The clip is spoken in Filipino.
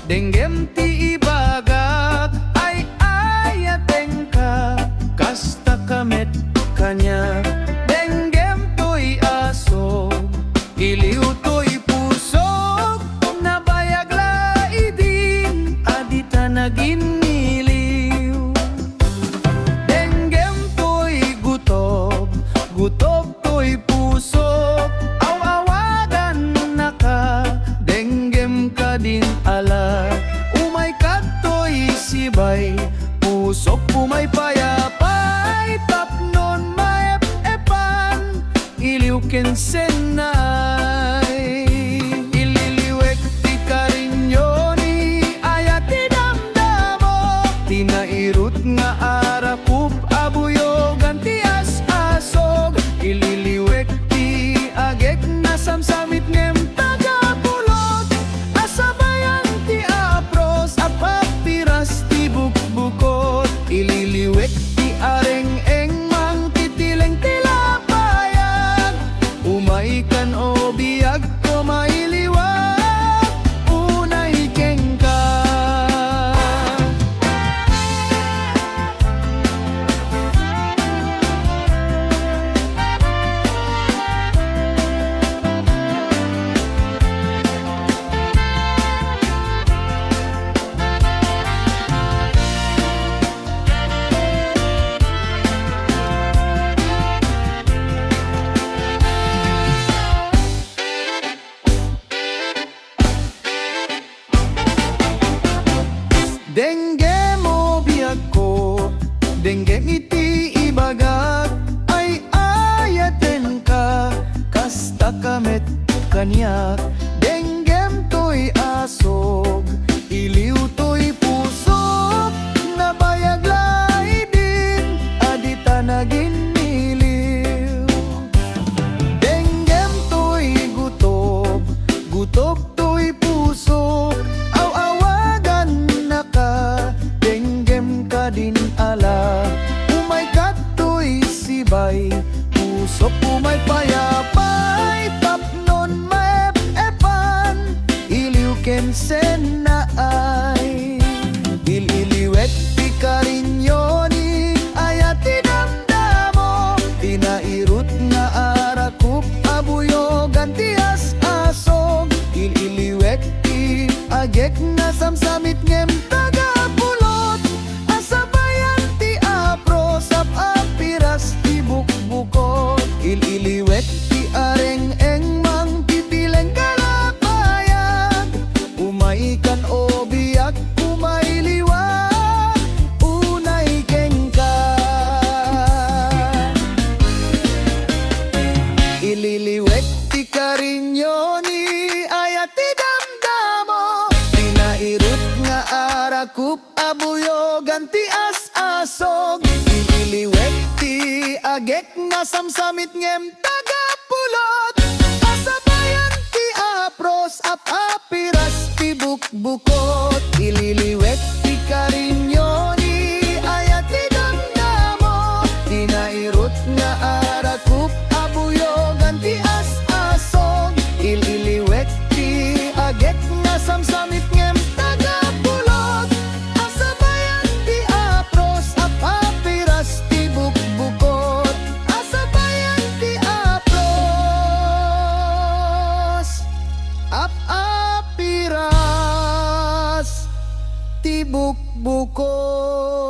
denggem ti ibagak ay ayaten ka, kasta kamet kanya. Denggem to'y aso, iliw to'y pusok, nabayag laidin, adita naginiliw. Denggem to'y gutob, gutob to'y pusok, aw-awagan na ka, denggem ka din ala. Umay ka to'y sibay, pusok umay payapay, tapnon maep-epan, iliw kensenay. Ililiwek ti karinyoni, ayat ti damdamo, tinairut nga arakup, abuyogan ti as-asog. Ililiwek ti agek na samsamit ngem tagapulot, asabayan ti apros, apapiras ti bukbukot. Ililiwek ti areng-eng mang titileng tilapayag, umaikan o biyag ko mailiwag, unay keng ka. Denggem mo biyag ko, denggem iti ibagak ay ayaten ka, kasta kamet kanyak. Denggem to'y asog, iliw to'y pusok, nabayag laidin, adita naginiliw. Denggem to'y gutob, gutob to'y pusok, aw-awagan na ka, denggem ka din ala. Umay ka to'y sibay, pusok umay payapay, tapnon maep-epan, iliw kensen na ay. Ililiwet ti karinyoni, ayat ti damdamo, tinairut nga arakup, abuyogan ti as-asog. Ililiwet ti agek na samsamit ngem tagapulot, asabayan ti apros, apiras ti bukbukot. Ililiwet ti areng-eng mang titileng kalapayag, umaikan o biyak, umailiwag, unay keng ka. Ililiwek ti karinyoni, ayat ti damdamo, tinairut nga arakup, abuyogan ti as-asog. Ililiwek ti agek na samsamit ngem tagapulot, asabayan ti apros, apiras ti bukbukot. Ililiwek ti karinyoni, ayat ti damdamo, tinairut nga arakup, abuyogan ti as-asog. Ililiwek ti agek na samsamit ngem tagapulot, asabayan ti apros, apiras ti bukbukot. Asabayan ti apros, apiras ti bukbukot.